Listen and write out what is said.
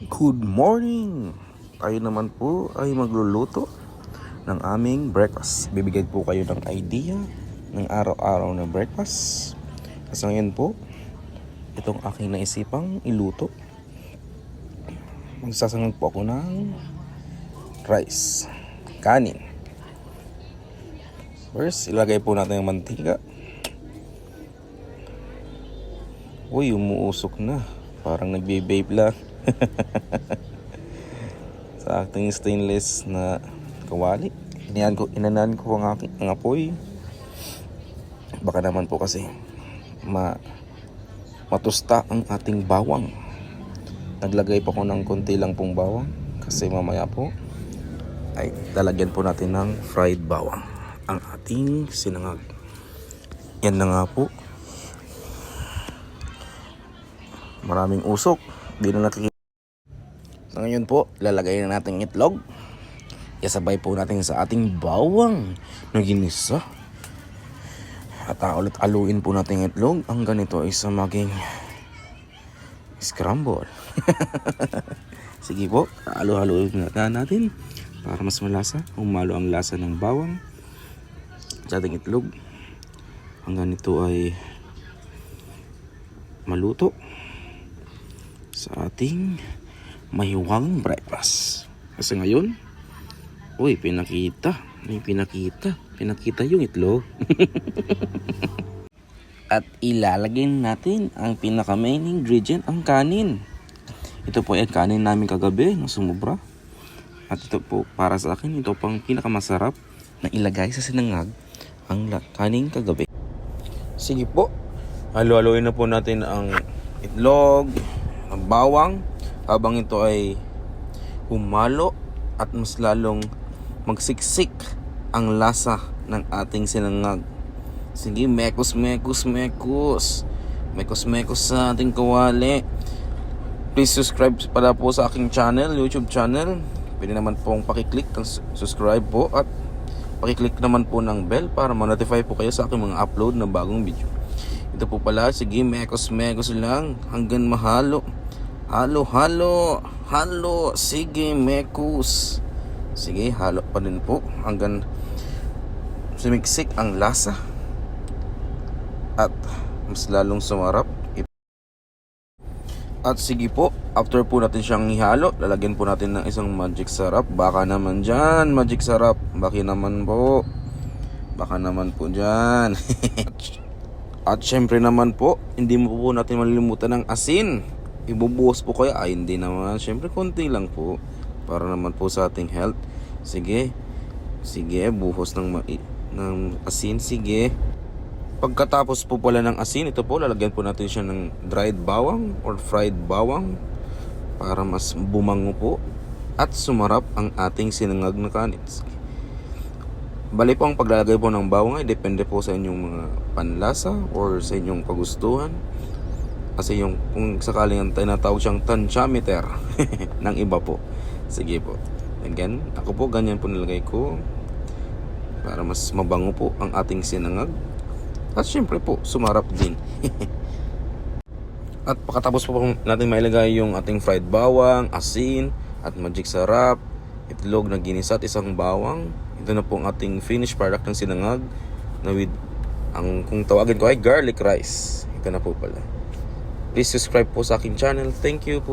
Good morning! Tayo naman po ay magluluto ng aming breakfast. Bibigyan po kayo ng idea ng araw-araw na breakfast. Kasi ngayon po, itong aking naisipang iluto. Magsasangag po ako ng rice, kanin. First, ilagay po natin yung mantika. Uy, umuusok na. Parang nagbe-vape lang. Sa ating stainless na kawali. Inanan ko ang aking apoy. Baka naman po kasi matusta ang ating bawang. Naglagay pa ko ng konti lang pong bawang kasi mamaya po ay lalagyan po natin ng fried bawang ang ating sinangag. Yan na nga po. Maraming usok. Di na nakikita. So ngayon po, lalagay na natin itlog. Isabay po natin sa ating bawang na ginisa. At ulit aluin po natin itlog. Ang ganito ay sa maging scramble. Sige po, halo-haloin natin para mas malasa. Umalo ang lasa ng bawang sa ating itlog. Ang ganito ay maluto sa ating mahiwagang breakfast. Kasi ngayon, uy, pinakita yung itlog. At ilalagay natin ang pinaka main ingredient, ang kanin. Ito po ay kanin namin kagabi na sumubra. At ito po para sa akin, ito pang pinakamasarap na ilagay sa sinangag ang kanin kagabi. Sige po, halo-haloin na po natin ang itlog, ang bawang, habang ito ay humalo at mas lalong magsiksik ang lasa ng ating sinangag. Sige, mekos sa ating kawali. Please subscribe pala po sa aking channel, YouTube channel. Pwede naman pong pakiclick ng subscribe po at pakiclick naman po ng bell para ma-notify po kayo sa aking mga upload na bagong video. Ito po pala, sige, mekos lang hanggang mahalo. Halo. Sige, mekos. Sige, halo pa din po hanggang sumiksik ang lasa at mas lalong sumarap. At sige po, after po natin siyang ihalo, lalagyan po natin ng isang magic sarap. Baka naman dyan, magic sarap. Baka naman po dyan. At syempre naman po, hindi mo po natin malilimutan ng asin. Ibubuhos po kayo? Ay, hindi naman. Syempre, konti lang po. Para naman po sa ating health. Sige, buhos ng asin. Sige. Pagkatapos po pala ng asin, ito po, lalagyan po natin siya ng dried bawang or fried bawang para mas bumango po at sumarap ang ating sinangag na kanin. Bali po, ang paglalagay po ng bawang ay depende po sa inyong mga panlasa or sa inyong kagustuhan. Kasi yung kung sakaling tinatawag siyang tansyameter ng iba po. Sige po. Again, ako po ganyan po nilagay ko para mas mabango po ang ating sinangag. At syempre po, sumarap din. At pagkatapos po natin mailagay yung ating fried bawang, asin, at magic sarap, itlog na ginisa at isang bawang. Ito na po ang ating finished product ng sinangag na with, kung tawagin ko ay garlic rice. Ito na po pala. Please subscribe po sa aking channel. Thank you po.